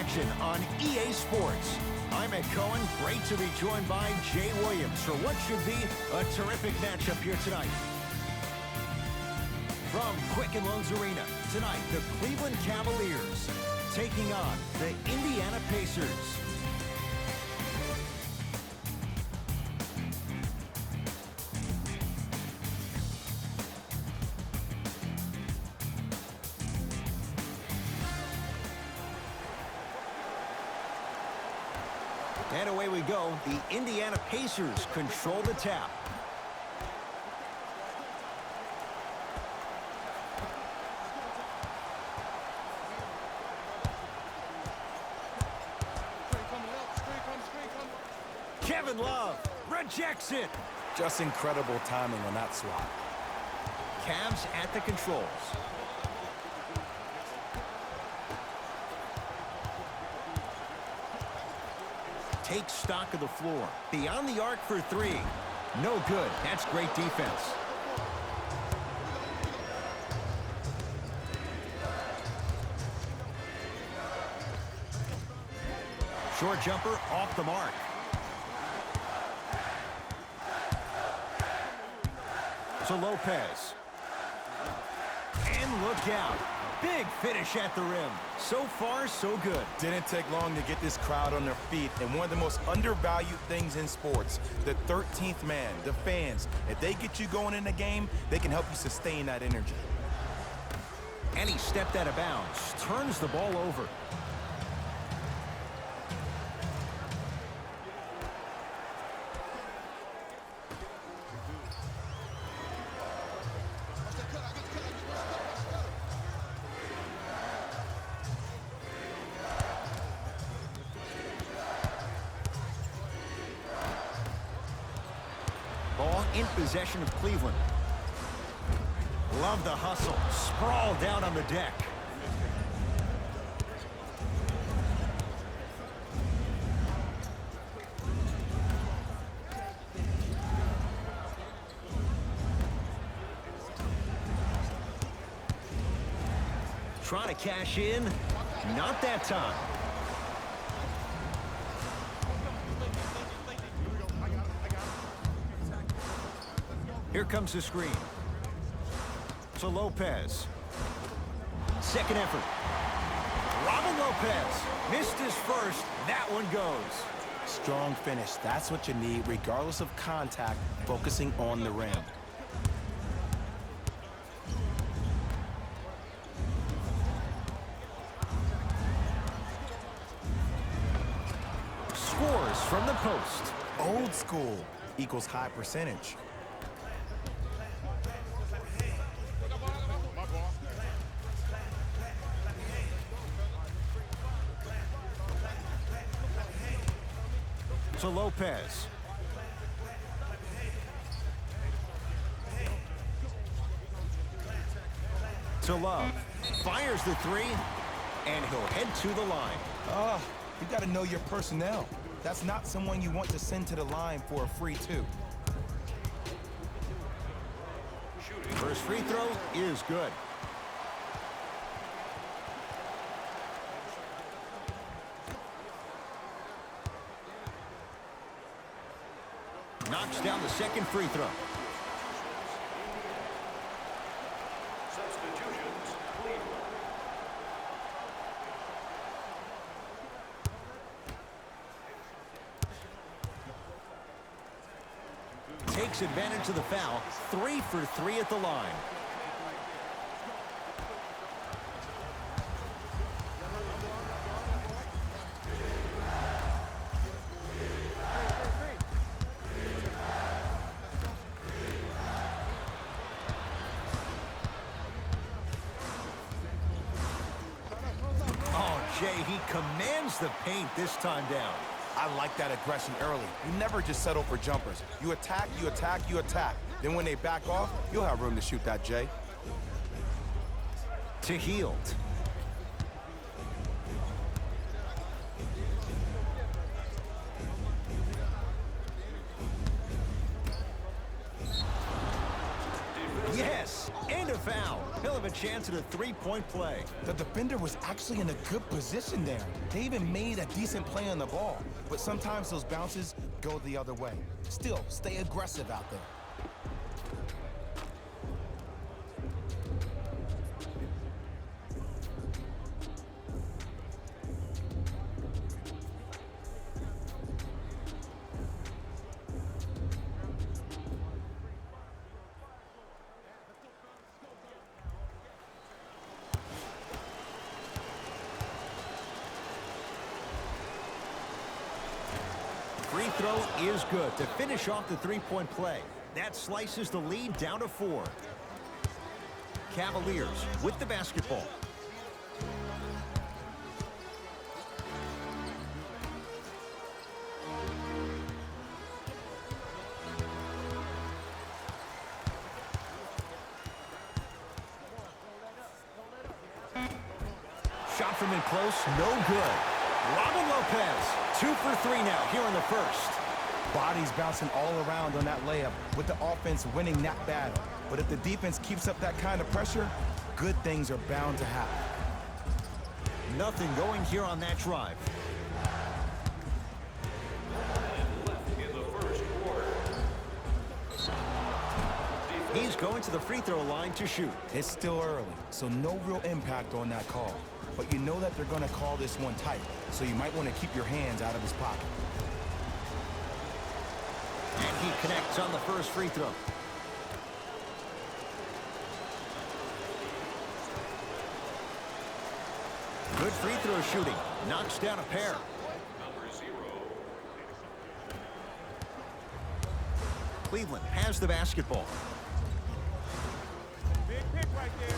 action on EA Sports. I'm Ed Cohen. Great to be joined by Jay Williams for what should be a terrific matchup here tonight. From Quicken Loans Arena, tonight the Cleveland Cavaliers taking on the Indiana Pacers. And away we go. The Indiana Pacers control the tap. Kevin Love rejects it. Just incredible timing on that swat. Cavs at the controls. Takes stock of the floor. Beyond the arc for three. No good. That's great defense. Short jumper off the mark. To Lopez. And look out. Big finish at the rim. So far, so good. Didn't take long to get this crowd on their feet. And one of the most undervalued things in sports, the 13th man, the fans. If they get you going in the game, they can help you sustain that energy. And he stepped out of bounds. Turns the ball over. Ball in possession of Cleveland. Love the hustle. Sprawl down on the deck. Trying to cash in. Not that time. Here comes the screen. To Lopez. Second effort. Robin Lopez missed his first. That one goes. Strong finish. That's what you need, regardless of contact, focusing on the rim. Scores from the post. Old school equals high percentage. To Lopez. To Love. Fires the three, and he'll head to the line. You got to know your personnel. That's not someone you want to send to the line for a free two. First free throw is good. Knocks down the second free throw. Substitutions, Cleveland. Takes advantage of the foul. 3 for 3 at the line. He commands the paint this time down. I like that aggression early. You never just settle for jumpers. You attack, you attack, you attack. Then when they back off, you'll have room to shoot that, Jay. To Hield. Yes, and a foul. He'll of a chance at a three-point play. The defender was actually in a good position there. They even made a decent play on the ball, but sometimes those bounces go the other way. Still, stay aggressive out there. Free throw is good to finish off the three-point play. That slices the lead down to 4. Cavaliers with the basketball. Shot from in close, no good. Robin Lopez, 2 for 3 now here in the first. Bodies bouncing all around on that layup with the offense winning that battle. But if the defense keeps up that kind of pressure, good things are bound to happen. Nothing going here on that drive. He's going to the free throw line to shoot. It's still early, so no real impact on that call. But you know that they're going to call this one tight, so you might want to keep your hands out of his pocket. And he connects on the first free throw. Good free throw shooting. Knocks down a pair. Cleveland has the basketball. Big pick right there.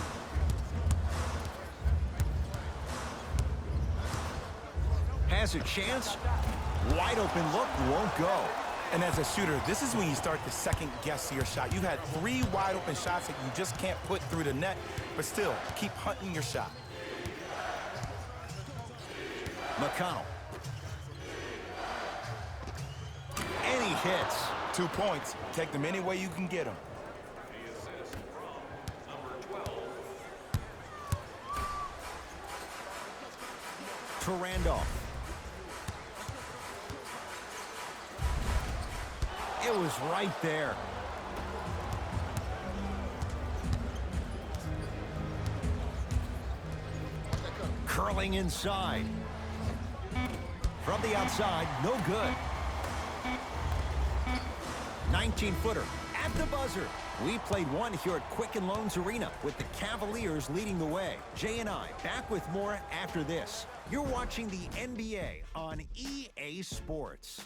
Has a chance. Wide open look, won't go. And as a shooter, this is when you start to second guess your shot. You've had 3 wide open shots that you just can't put through the net, but still, keep hunting your shot. McConnell. And he hits. 2 points. Take them any way you can get them. To Randolph. It was right there. Curling inside. From the outside, no good. 19-footer at the buzzer. We played one here at Quicken Loans Arena with the Cavaliers leading the way. Jay and I back with more after this. You're watching the NBA on EA Sports.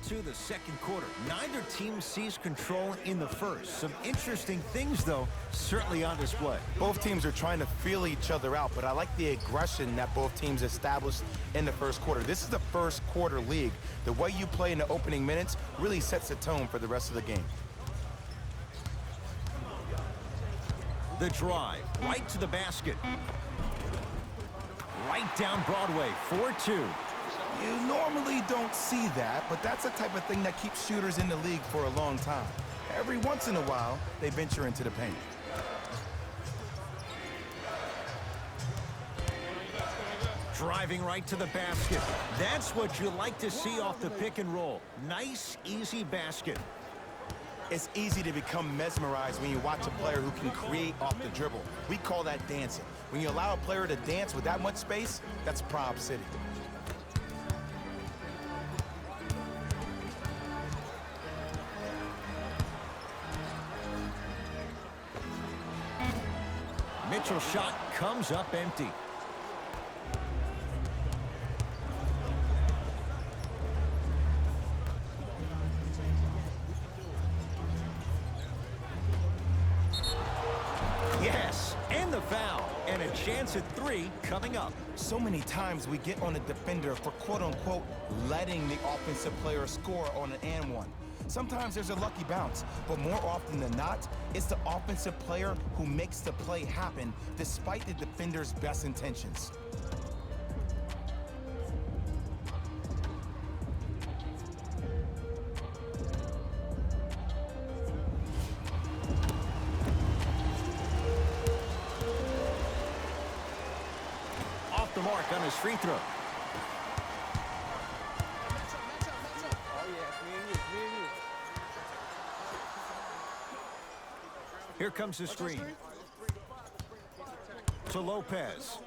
To the second quarter. Neither team sees control in the first. Some interesting things, though, certainly on display. Both teams are trying to feel each other out, but I like the aggression that both teams established in the first quarter. This is the first quarter league. The way you play in the opening minutes really sets the tone for the rest of the game. The drive, right to the basket. Right down Broadway, 4-2. You normally don't see that, but that's the type of thing that keeps shooters in the league for a long time. Every once in a while, they venture into the paint. Driving right to the basket. That's what you like to see off the pick and roll. Nice, easy basket. It's easy to become mesmerized when you watch a player who can create off the dribble. We call that dancing. When you allow a player to dance with that much space, that's Prob City. Mitchell's shot comes up empty. Yes, and the foul. And a chance at 3 coming up. So many times we get on a defender for quote-unquote letting the offensive player score on an and one. Sometimes there's a lucky bounce, but more often than not, it's the offensive player who makes the play happen despite the defender's best intentions. Off the mark on his free throw. Here comes the screen. To Lopez.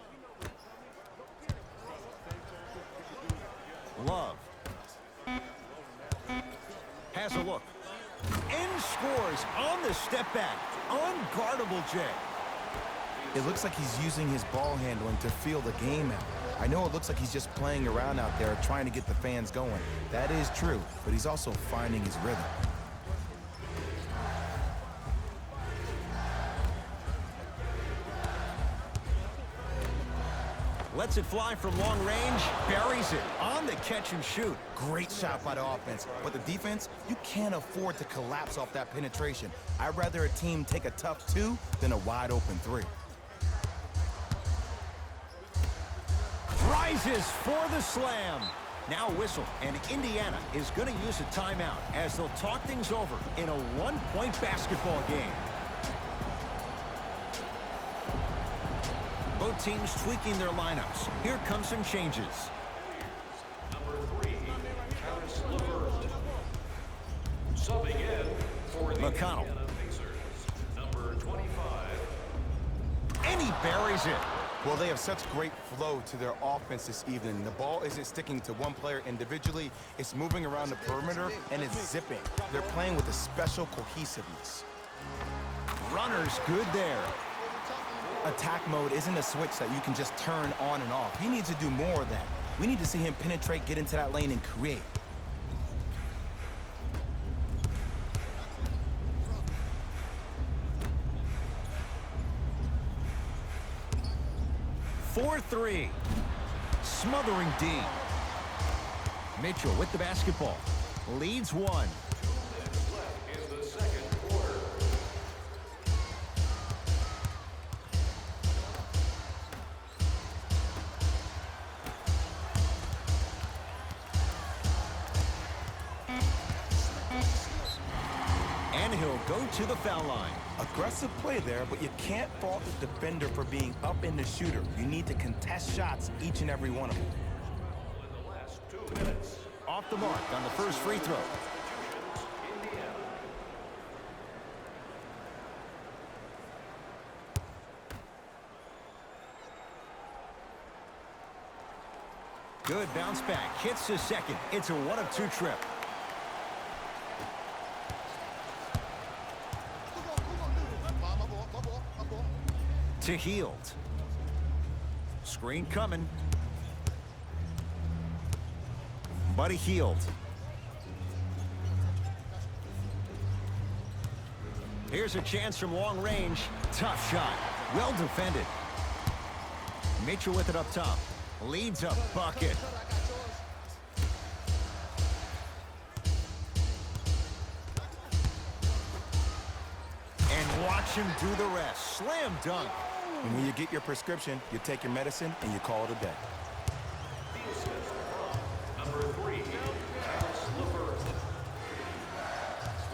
Love. Has a look. And scores on the step back. Unguardable, Jay. It looks like he's using his ball handling to feel the game out. I know it looks like he's just playing around out there trying to get the fans going. That is true, but he's also finding his rhythm. Lets it fly from long range, buries it on the catch and shoot. Great shot by the offense, but the defense, you can't afford to collapse off that penetration. I'd rather a team take a tough 2 than a wide open 3. Rises for the slam. Now a whistle, and Indiana is going to use a timeout as they'll talk things over in a one-point basketball game. Both teams tweaking their lineups. Here come some changes. Number 3, Karis LeVert. Subbing in for the McConnell. Indiana Pacers, number 25. And he buries it. Well, they have such great flow to their offense this evening. The ball isn't sticking to one player individually. It's moving around the perimeter, and it's zipping. They're playing with a special cohesiveness. Runner's good there. Attack mode isn't a switch that you can just turn on and off. He needs to do more of that. We need to see him penetrate, get into that lane, and create. For 3. Smothering D. Mitchell with the basketball. Leads 1. In the second quarter. And he'll go to the foul line. Aggressive play there, but you can't fault the defender for being up in the shooter. You need to contest shots, each and every one of them. In the last 2 minutes. Off the mark on the first free throw. Indiana. Good bounce back. Hits the second. It's a 1-of-2 trip. To Hield. Screen coming. Buddy Hield. Here's a chance from long range. Tough shot. Well defended. Mitchell with it up top. Leads a bucket. And watch him do the rest. Slam dunk. And when you get your prescription, you take your medicine and you call it a day. Number 3, Karis LeVert.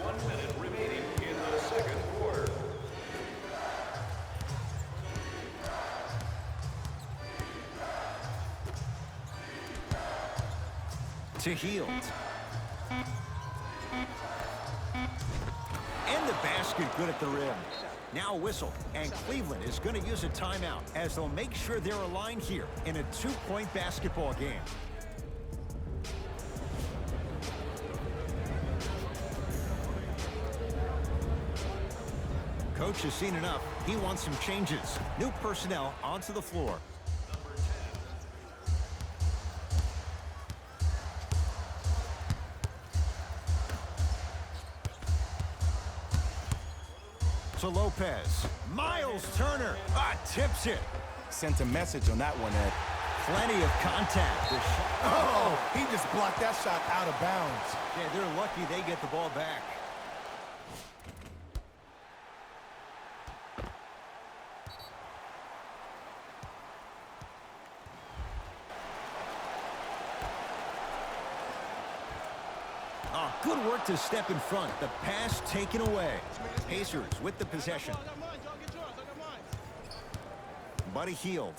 1 minute remaining in the second quarter. To Hield. And the basket good at the rim. Now a whistle, and Cleveland is going to use a timeout as they'll make sure they're aligned here in a 2-point basketball game. Coach has seen enough. He wants some changes. New personnel onto the floor. So To Lopez. Miles Turner. Tips it. Sent a message on that one, Ed. Plenty of contact. Oh, he just blocked that shot out of bounds. Yeah, they're lucky they get the ball back. Oh, good work to step in front. The pass taken away. Pacers with the possession. Buddy Hield.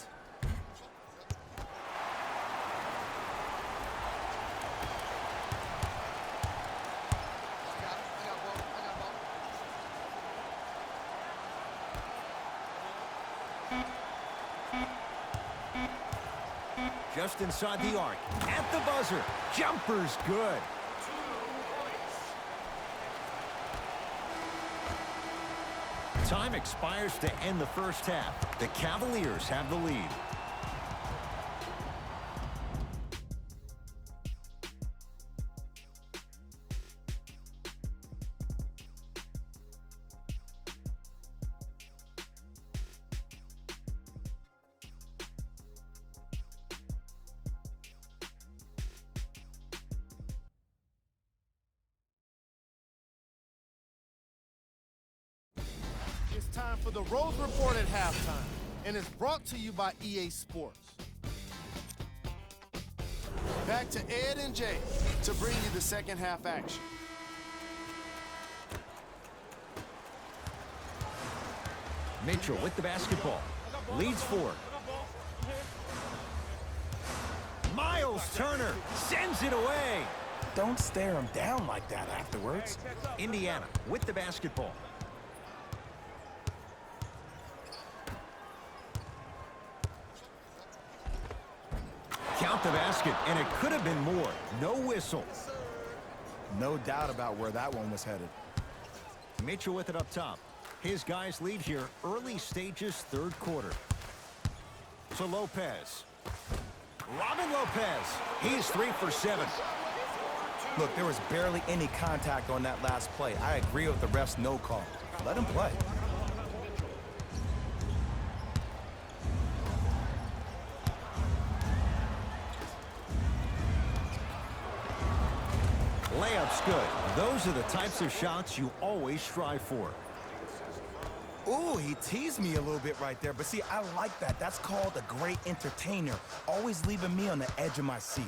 Just inside the arc. At the buzzer. Jumper's good. Time expires to end the first half. The Cavaliers have the lead. It's time for the Rose Report at halftime, and it's brought to you by EA Sports. Back to Ed and Jay to bring you the second half action. Mitchell with the basketball. Leads 4. Miles Turner sends it away. Don't stare him down like that afterwards. Indiana with the basketball. Count the basket, and it could have been more. No whistle. No doubt about where that one was headed. Mitchell with it up top. His guys lead here, early stages, third quarter. To Lopez. Robin Lopez. He's 3 for 7. Look, there was barely any contact on that last play. I agree with the ref's no call. Let him play. Layup's good. Those are the types of shots you always strive for. Ooh, he teased me a little bit right there. But see, I like that. That's called a great entertainer. Always leaving me on the edge of my seat.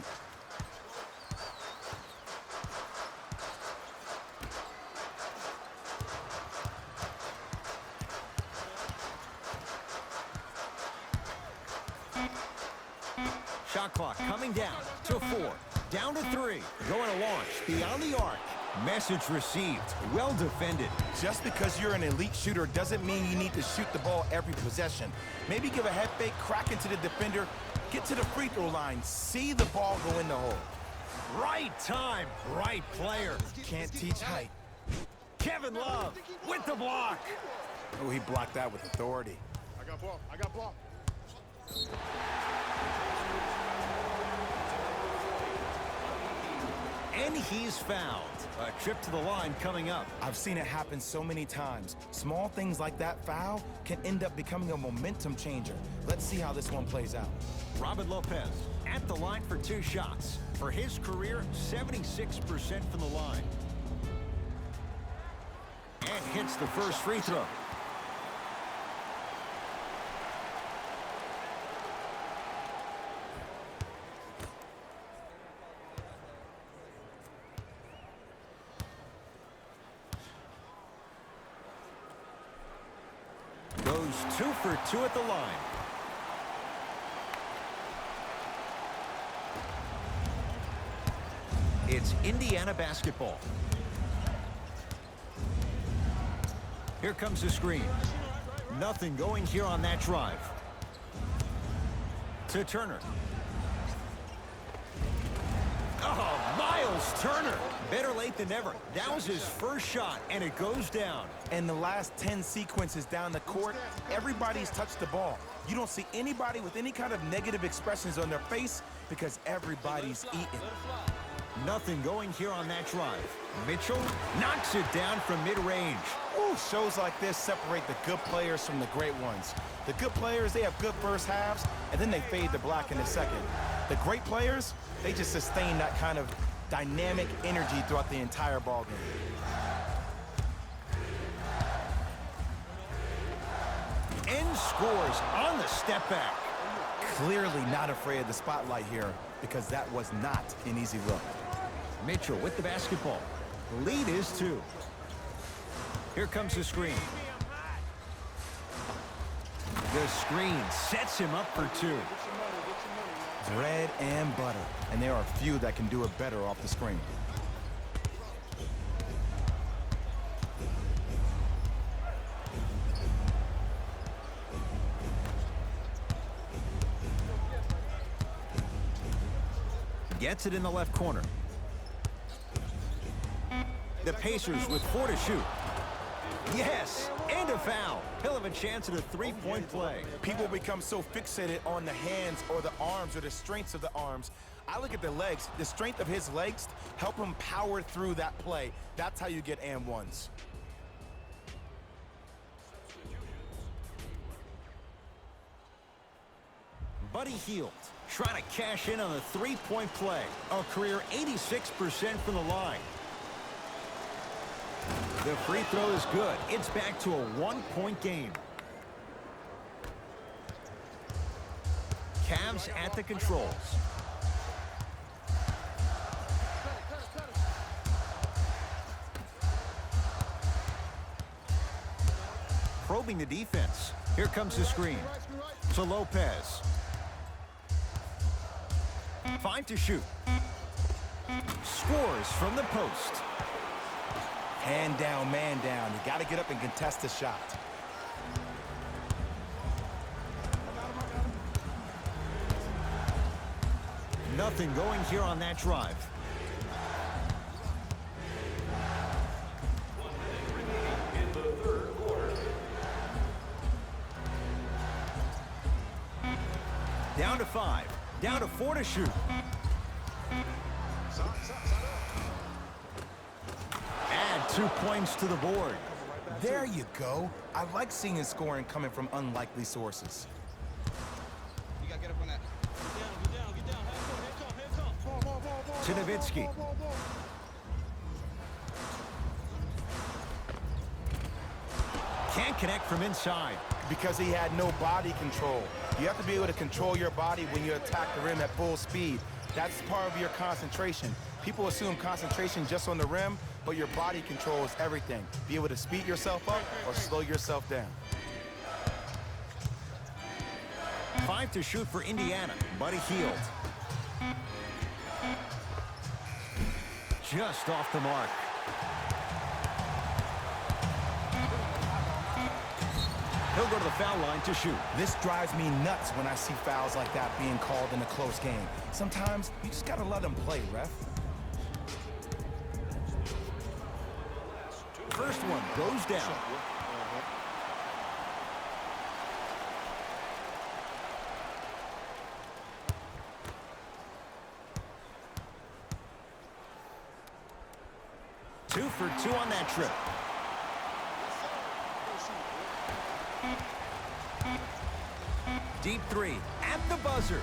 Shot clock coming down to 4. Down to 3. Going to launch beyond the arc. Message received. Well defended. Just because you're an elite shooter doesn't mean you need to shoot the ball every possession. Maybe give a head fake, crack into the defender, get to the free throw line, see the ball go in the hole. Right time, right player. Can't teach height. Kevin Love with the block. Oh, he blocked that with authority. I got ball. I got ball. And he's fouled. A trip to the line coming up. I've seen it happen so many times. Small things like that foul can end up becoming a momentum changer. Let's see how this one plays out. Robin Lopez at the line for 2 shots. For his career, 76% from the line. And hits the first free throw. Goes 2 for 2 at the line. It's Indiana basketball. Here comes the screen. Nothing going here on that drive. To Turner. Oh, Miles Turner. Better late than never. That was his first shot, and it goes down. And the last 10 sequences down the court, everybody's touched the ball. You don't see anybody with any kind of negative expressions on their face because everybody's eating. Nothing going here on that drive. Mitchell knocks it down from mid-range. Ooh, shows like this separate the good players from the great ones. The good players, they have good first halves, and then they fade to black in the second. The great players, they just sustain that kind of dynamic energy throughout the entire ballgame. And scores on the step back. Clearly not afraid of the spotlight here, because that was not an easy look. Mitchell with the basketball. Lead is 2. Here comes the screen. The screen sets him up for 2. Bread and butter, and there are few that can do it better off the screen. Gets it in the left corner. The Pacers with 4 to shoot. Yes, and a foul. He'll have a chance at a 3-point play. People become so fixated on the hands or the arms or the strengths of the arms. I look at the legs. The strength of his legs help him power through that play. That's how you get and ones. Buddy Hield trying to cash in on a 3-point play. A career 86% from the line. The free throw is good. It's back to a 1-point game. Cavs at the controls. Probing the defense. Here comes the screen. To Lopez. 5 to shoot. Scores from the post. Hand down, man down. You got to get up and contest the shot. Nothing going here on that drive. In the third quarter. Down to 5. Down to 4 to shoot. Add 2 points to the board. There you go. I like seeing scoring coming from unlikely sources. You gotta get up on that. Get down. Hands up. To Nowitzki. Can't connect from inside. Because he had no body control. You have to be able to control your body when you attack the rim at full speed. That's part of your concentration. People assume concentration just on the rim, but your body control is everything. Be able to speed yourself up or slow yourself down. 5 to shoot for Indiana. Buddy Hield. Just off the mark. He'll go to the foul line to shoot. This drives me nuts when I see fouls like that being called in a close game. Sometimes you just gotta let them play, ref. First one goes down. Two for 2 on that trip. Deep 3 at the buzzer.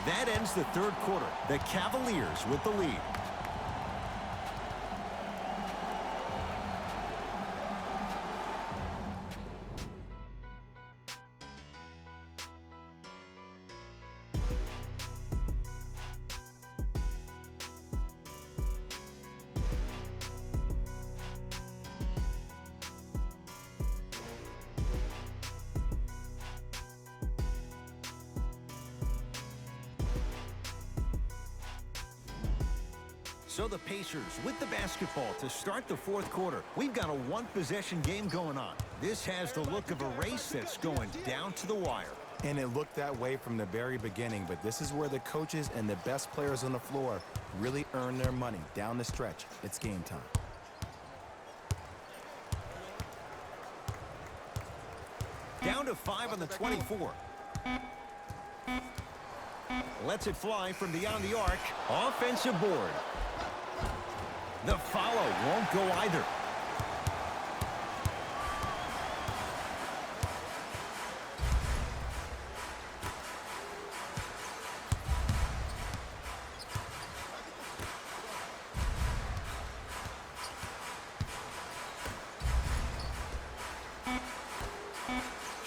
That ends the third quarter. The Cavaliers with the lead. So the Pacers with the basketball to start the fourth quarter. We've got a 1-possession game going on. This has the look of a race that's going down to the wire. And it looked that way from the very beginning, but this is where the coaches and the best players on the floor really earn their money. Down the stretch, it's game time. Down to 5 on the 24. Lets it fly from beyond the arc. Offensive board. The follow won't go either.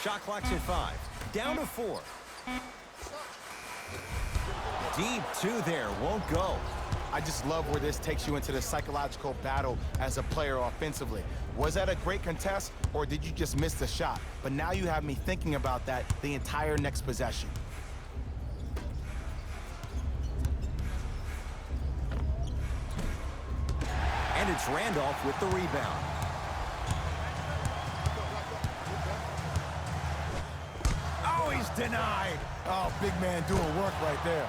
Shot clock's at 5. Down to 4. Deep 2 there. Won't go. I just love where this takes you into the psychological battle as a player offensively. Was that a great contest, or did you just miss the shot? But now you have me thinking about that the entire next possession. And it's Randolph with the rebound. Oh, he's denied. Oh, big man doing work right there.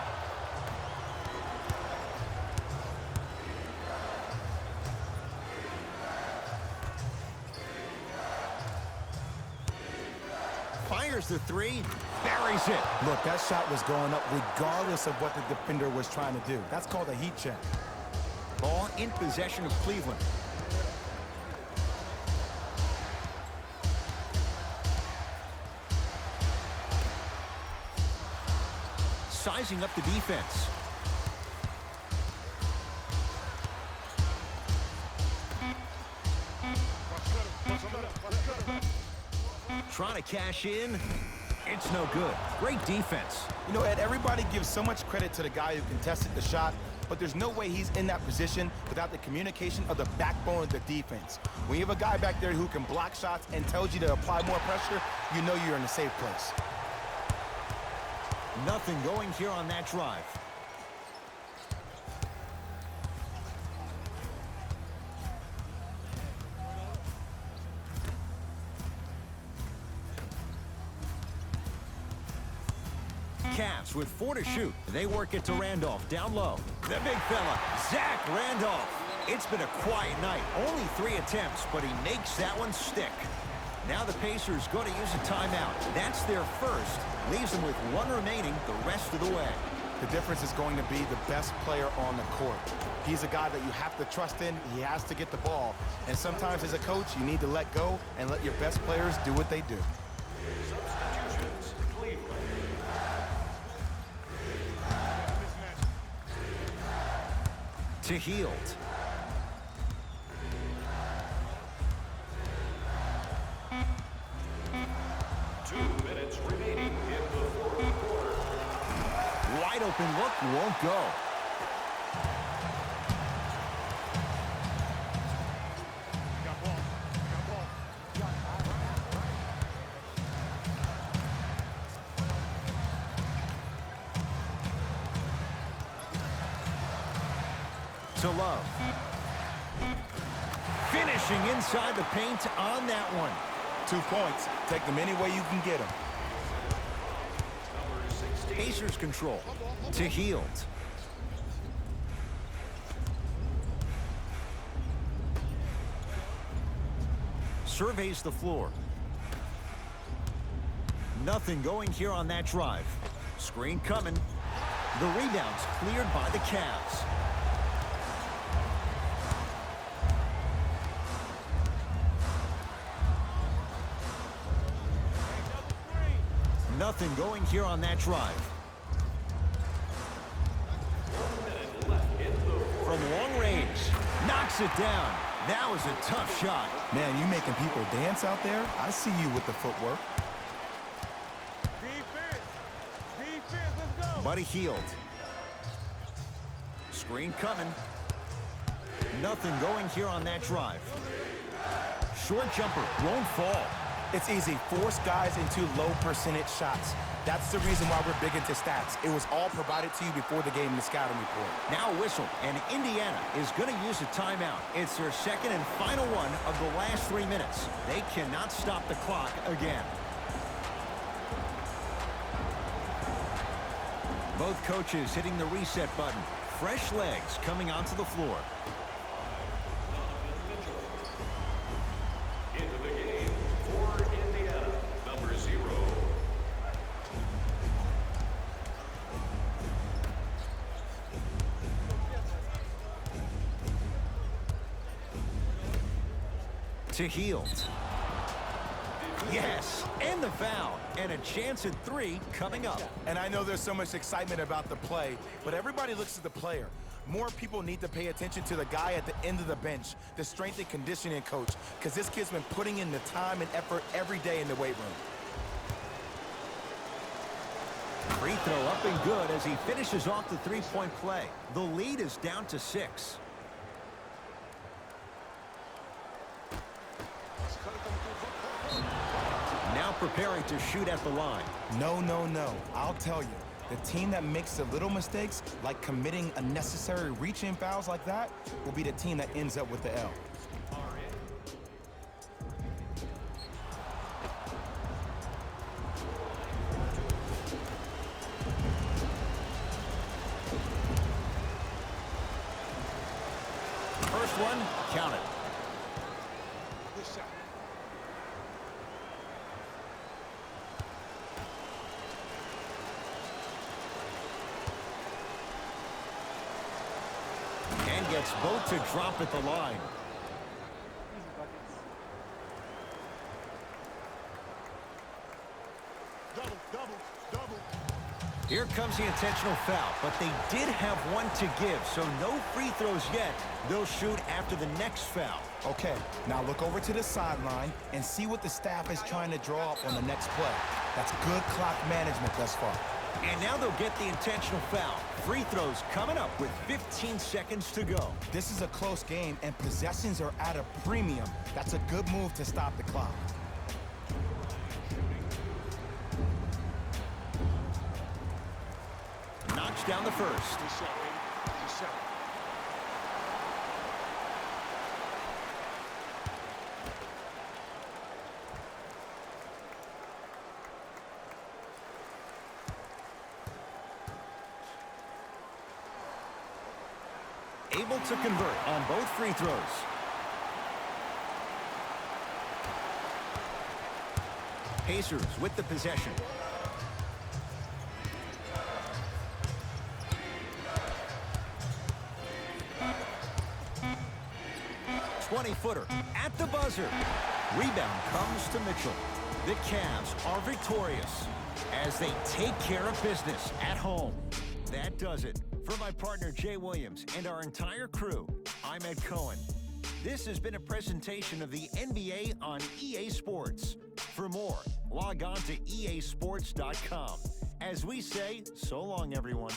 Fires the 3, buries it. Look, that shot was going up regardless of what the defender was trying to do. That's called a heat check. Ball in possession of Cleveland. Sizing up the defense. Trying to cash in. It's no good. Great defense. You know, Ed, everybody gives so much credit to the guy who contested the shot, but there's no way he's in that position without the communication of the backbone of the defense. When you have a guy back there who can block shots and tells you to apply more pressure, you know you're in a safe place. Nothing going here on that drive. Cavs with 4 to shoot. They work it to Randolph down low. The big fella, Zach Randolph. It's been a quiet night. Only 3 attempts, but he makes that one stick. Now the Pacers go to use a timeout. That's their first. Leaves them with 1 remaining the rest of the way. The difference is going to be the best player on the court. He's a guy that you have to trust in. He has to get the ball. And sometimes as a coach, you need to let go and let your best players do what they do. Substitutions, Cleveland. To Hield. Remaining in the fourth quarter. Wide open look, won't go. To Love. Finishing inside the paint on that one. 2 points. Take them any way you can get them. Pacers control. To Hield. Surveys the floor. Nothing going here on that drive. Screen coming. The rebound's cleared by the Cavs. Nothing going here on that drive. From long range, knocks it down. That was a tough shot. Man, you making people dance out there? I see you with the footwork. Let's go. Buddy Hield. Screen coming. Nothing going here on that drive. Short jumper won't fall. It's easy. Force guys into low percentage shots. That's the reason why we're big into stats. It was all provided to you before the game in the scouting report. Now a whistle, and Indiana is going to use a timeout. It's their second and final one of the last 3 minutes. They cannot stop the clock again. Both coaches hitting the reset button. Fresh legs coming onto the floor. Into the game for Indiana, number 0. to Heald. Yes, and the foul. And a chance at 3 coming up. And I know there's so much excitement about the play, but everybody looks at the player. More people need to pay attention to the guy at the end of the bench, the strength and conditioning coach, because this kid's been putting in the time and effort every day in the weight room. Free throw up and good as he finishes off the three-point play. The lead is down to 6. Now preparing to shoot at the line. No, no, no. I'll tell you. The team that makes the little mistakes, like committing unnecessary reach-in fouls like that, will be the team that ends up with the L. First one, count it. Good shot. And gets both to drop at the line. Here comes the intentional foul, but they did have one to give, so no free throws yet. They'll shoot after the next foul. Okay, now look over to the sideline and see what the staff is trying to draw up on the next play. That's good clock management thus far. And now they'll get the intentional foul. Free throws coming up with 15 seconds to go. This is a close game, and possessions are at a premium. That's a good move to stop the clock. Knocks down the first. Good shot, baby. Good shot. Able to convert on both free throws. Pacers with the possession. Twenty-footer at the buzzer. Rebound comes to Mitchell. The Cavs are victorious as they take care of business at home. That does it. For my partner, Jay Williams, and our entire crew, I'm Ed Cohen. This has been a presentation of the NBA on EA Sports. For more, log on to easports.com. As we say, so long, everyone.